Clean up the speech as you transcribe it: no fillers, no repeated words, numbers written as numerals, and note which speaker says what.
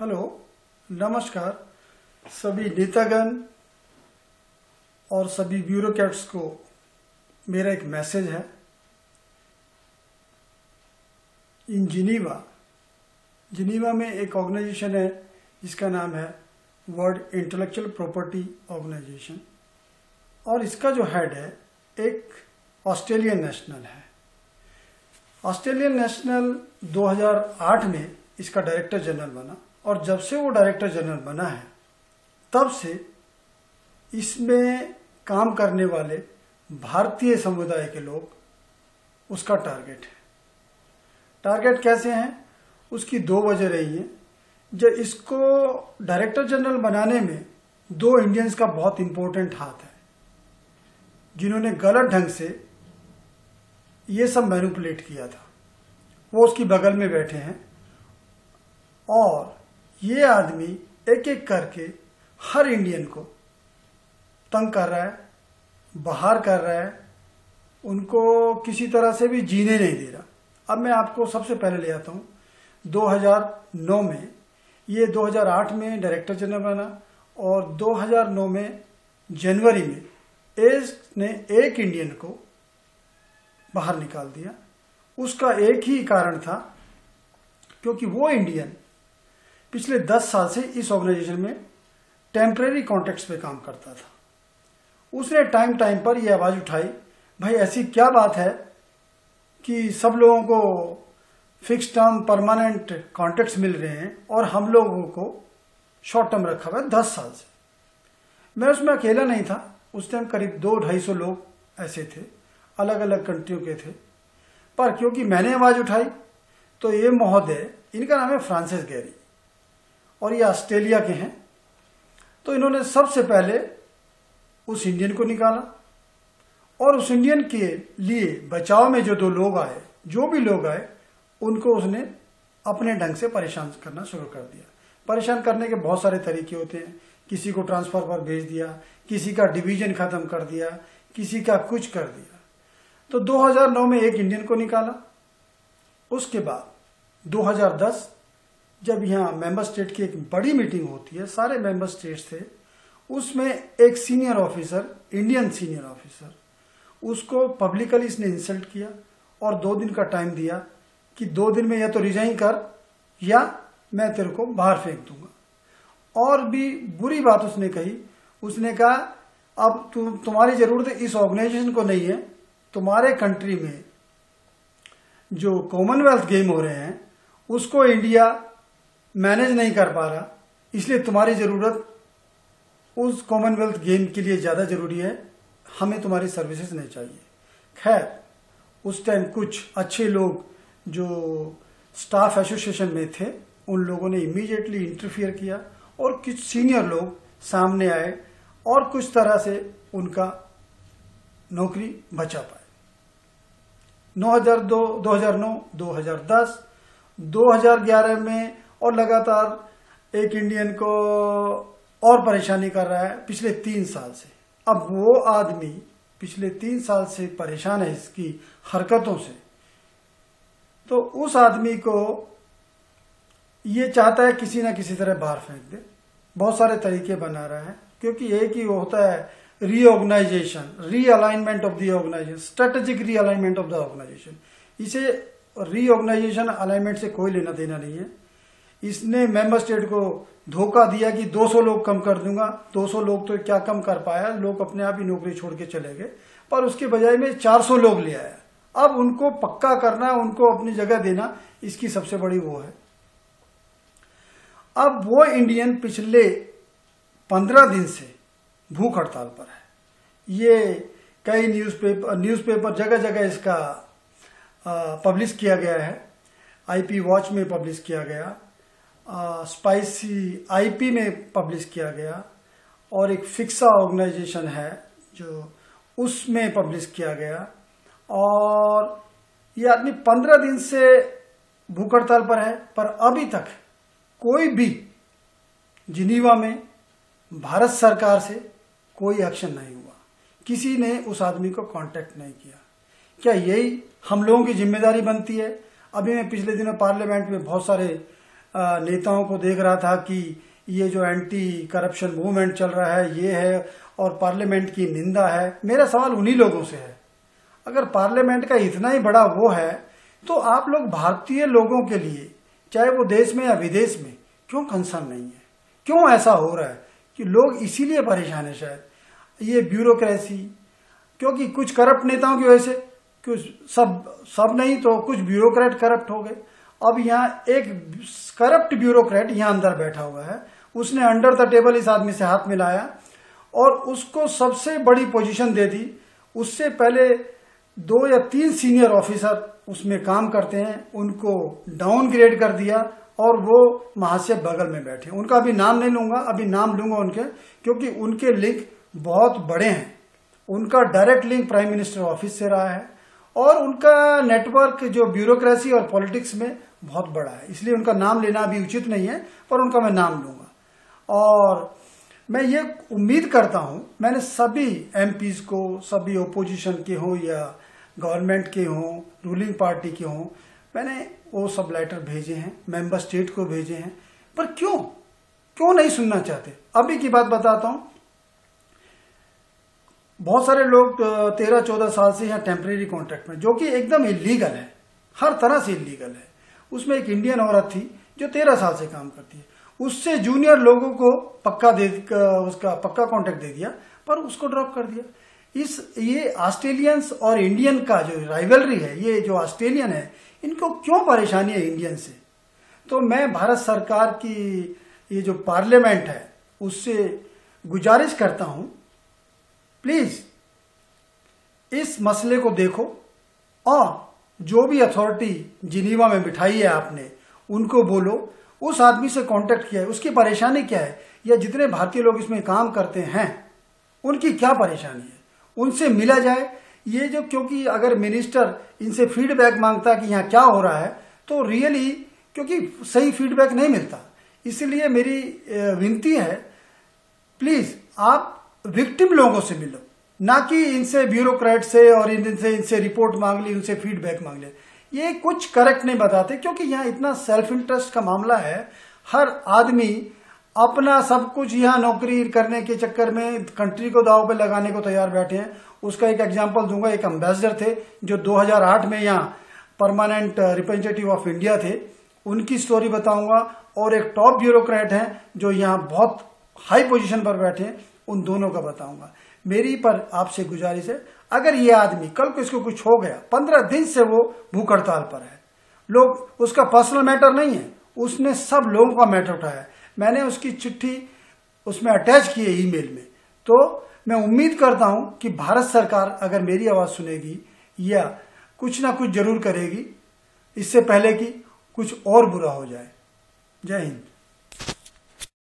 Speaker 1: Hello, नमस्कार सभी नेतागण और सभी ब्यूरोक्रेट्स को मेरा एक मैसेज है। इन जिनीवा में एक ऑर्गेनाइजेशन है जिसका नाम है वर्ल्ड इंटेलेक्चुअल प्रॉपर्टी ऑर्गेनाइजेशन और इसका जो हेड है एक ऑस्ट्रेलियन नेशनल है। ऑस्ट्रेलियन नेशनल 2008 में इसका डायरेक्टर जनरल बना और जब से वो डायरेक्टर जनरल बना है तब से इसमें काम करने वाले भारतीय समुदाय के लोग उसका टारगेट है। टारगेट कैसे हैं उसकी दो वजह रही है। जब इसको डायरेक्टर जनरल बनाने में दो इंडियंस का बहुत इंपॉर्टेंट हाथ है जिन्होंने गलत ढंग से ये सब मैनिपुलेट किया था। वो उसकी बगल में बैठे हैं और ये आदमी एक एक करके हर इंडियन को तंग कर रहा है, बाहर कर रहा है, उनको किसी तरह से भी जीने नहीं दे रहा। अब मैं आपको सबसे पहले ले आता हूँ 2009 में। ये 2008 में डायरेक्टर जनरल बना और 2009 में जनवरी में इसने एक इंडियन को बाहर निकाल दिया। उसका एक ही कारण था क्योंकि वो इंडियन पिछले 10 साल से इस ऑर्गेनाइजेशन में टेम्परेरी कॉन्ट्रैक्ट्स पे काम करता था। उसने टाइम टाइम पर यह आवाज उठाई, भाई ऐसी क्या बात है कि सब लोगों को फिक्स टर्म परमानेंट कॉन्ट्रैक्ट्स मिल रहे हैं और हम लोगों को शॉर्ट टर्म रखा हुआ है 10 साल से। मैं उसमें अकेला नहीं था, उस टाइम करीब 200-250 लोग ऐसे थे, अलग अलग कंट्रियों के थे। पर क्योंकि मैंने आवाज उठाई तो ये महोदय, इनका नाम है फ्रांसिस गैरी और ये ऑस्ट्रेलिया के हैं, तो इन्होंने सबसे पहले उस इंडियन को निकाला और उस इंडियन के लिए बचाव में जो भी लोग आए उनको उसने अपने ढंग से परेशान करना शुरू कर दिया। परेशान करने के बहुत सारे तरीके होते हैं। किसी को ट्रांसफर पर भेज दिया, किसी का डिवीजन खत्म कर दिया, किसी का कुछ कर दिया। तो 2009 में एक इंडियन को निकाला। उसके बाद 2010 जब यहाँ मेंबर स्टेट की एक बड़ी मीटिंग होती है, सारे मेंबर स्टेट्स थे, उसमें एक senior officer, Indian senior officer, उसको पब्लिकली इसने इंसल्ट किया और 2 दिन का टाइम दिया कि 2 दिन में या तो रिजाइन कर या मैं तेरे को बाहर फेंक दूंगा। और भी बुरी बात उसने कही। उसने कहा अब तुम्हारी जरूरत इस ऑर्गेनाइजेशन को नहीं है, तुम्हारे कंट्री में जो कॉमनवेल्थ गेम हो रहे हैं उसको इंडिया मैनेज नहीं कर पा रहा, इसलिए तुम्हारी जरूरत उस कॉमनवेल्थ गेम के लिए ज्यादा जरूरी है, हमें तुम्हारी सर्विसेज नहीं चाहिए। खैर उस टाइम कुछ अच्छे लोग जो स्टाफ एसोसिएशन में थे उन लोगों ने इमीडिएटली इंटरफियर किया और कुछ सीनियर लोग सामने आए और कुछ तरह से उनका नौकरी बचा पाए। 2002, 2009, 2010, 2011 में और लगातार एक इंडियन को और परेशानी कर रहा है पिछले 3 साल से। अब वो आदमी पिछले 3 साल से परेशान है इसकी हरकतों से, तो उस आदमी को ये चाहता है किसी ना किसी तरह बाहर फेंक दे। बहुत सारे तरीके बना रहा है क्योंकि एक ही होता है reorganisation, realignment of the organisation, strategic realignment of the organisation. इसे रीऑर्गेनाइजेशन अलाइनमेंट से कोई लेना देना नहीं है। इसने मेंबर स्टेट को धोखा दिया कि 200 लोग कम कर दूंगा। 200 लोग तो क्या कम कर पाया, लोग अपने आप ही नौकरी छोड़ के चले गए, पर उसके बजाय में 400 लोग ले आया। अब उनको पक्का करना, उनको अपनी जगह देना, इसकी सबसे बड़ी वो है। अब वो इंडियन पिछले 15 दिन से भूख हड़ताल पर है। ये कई न्यूज़पेपर जगह जगह इसका पब्लिश किया गया है। आईपी वॉच में पब्लिश किया गया, स्पाइसी आईपी में पब्लिश किया गया और एक फिक्सा ऑर्गेनाइजेशन है जो उसमें पब्लिश किया गया। और ये आदमी 15 दिन से भूख हड़ताल पर है, पर अभी तक कोई भी जिनीवा में भारत सरकार से कोई एक्शन नहीं हुआ। किसी ने उस आदमी को कांटेक्ट नहीं किया। क्या यही हम लोगों की जिम्मेदारी बनती है? अभी मैं पिछले दिनों पार्लियामेंट में बहुत सारे नेताओं को देख रहा था कि ये जो एंटी करप्शन मूवमेंट चल रहा है ये है और पार्लियामेंट की निंदा है। मेरा सवाल उन्हीं लोगों से है, अगर पार्लियामेंट का इतना ही बड़ा वो है तो आप लोग भारतीय लोगों के लिए, चाहे वो देश में या विदेश में, क्यों कंसर्न नहीं है? क्यों ऐसा हो रहा है कि लोग इसीलिए परेशान है? शायद ये ब्यूरोक्रेसी, क्योंकि कुछ करप्ट नेताओं की वजह से, कुछ सब नहीं तो कुछ ब्यूरोक्रेट करप्ट हो गए। अब यहाँ एक करप्ट ब्यूरोक्रेट यहाँ अंदर बैठा हुआ है, उसने अंडर द टेबल इस आदमी से हाथ मिलाया और उसको सबसे बड़ी पोजीशन दे दी। उससे पहले 2 या 3 सीनियर ऑफिसर उसमें काम करते हैं, उनको डाउनग्रेड कर दिया और वो महाशय बगल में बैठे। उनका अभी नाम नहीं लूंगा, अभी नाम लूंगा उनके, क्योंकि उनके लिंक बहुत बड़े हैं। उनका direct link prime minister office से रहा है और उनका नेटवर्क जो ब्यूरोक्रेसी और पॉलिटिक्स में बहुत बड़ा है, इसलिए उनका नाम लेना अभी उचित नहीं है, पर उनका मैं नाम लूंगा। और मैं ये उम्मीद करता हूं, मैंने सभी एमपीज को, सभी ओपोजिशन के हों या गवर्नमेंट के हों, रूलिंग पार्टी के हों, मैंने वो सब लेटर भेजे हैं, मेंबर स्टेट को भेजे हैं, पर क्यों नहीं सुनना चाहते? अभी की बात बताता हूं, बहुत सारे लोग 13-14 साल से यहाँ टेम्परेरी कॉन्ट्रैक्ट में, जो कि एकदम इलीगल है, हर तरह से इलीगल है। उसमें एक इंडियन औरत थी जो 13 साल से काम करती है, उससे जूनियर लोगों को उसका पक्का कॉन्ट्रैक्ट दे दिया, पर उसको ड्रॉप कर दिया। ये ऑस्ट्रेलियंस और इंडियन का जो राइवलरी है, ये जो ऑस्ट्रेलियन है, इनको क्यों परेशानी है इंडियन से? तो मैं भारत सरकार की ये जो पार्लियामेंट है उससे गुजारिश करता हूं, प्लीज इस मसले को देखो और जो भी अथॉरिटी जिनीवा में बिठाई है आपने, उनको बोलो उस आदमी से कांटेक्ट किया है, उसकी परेशानी क्या है, या जितने भारतीय लोग इसमें काम करते हैं उनकी क्या परेशानी है, उनसे मिला जाए। ये जो, क्योंकि अगर मिनिस्टर इनसे फीडबैक मांगता कि यहाँ क्या हो रहा है, तो रियली क्योंकि सही फीडबैक नहीं मिलता, इसलिए मेरी विनती है, प्लीज आप विक्टिम लोगों से मिलो, ना कि इनसे ब्यूरोक्रेट से और इनसे रिपोर्ट मांग ली, उनसे फीडबैक मांग ले। ये कुछ करेक्ट नहीं बताते, क्योंकि यहाँ इतना सेल्फ इंटरेस्ट का मामला है। हर आदमी अपना सब कुछ यहाँ नौकरी करने के चक्कर में कंट्री को दांव पे लगाने को तैयार बैठे हैं। उसका एक एग्जांपल दूंगा, एक एम्बेसडर थे जो 2008 में यहाँ परमानेंट रिप्रेजेंटेटिव ऑफ इंडिया थे, उनकी स्टोरी बताऊंगा, और एक टॉप ब्यूरोक्रेट हैं जो यहाँ बहुत हाई पोजीशन पर बैठे हैं, उन दोनों का बताऊंगा। मेरी पर आपसे गुजारिश है, अगर ये आदमी कल को इसको कुछ हो गया, 15 दिन से वो भूख हड़ताल पर है, लोग, उसका पर्सनल मैटर नहीं है, उसने सब लोगों का मैटर उठाया। मैंने उसकी चिट्ठी उसमें अटैच की है ईमेल में। तो मैं उम्मीद करता हूं कि भारत सरकार अगर मेरी आवाज सुनेगी या कुछ ना कुछ जरूर करेगी, इससे पहले कि कुछ और बुरा हो जाए। जय हिंद।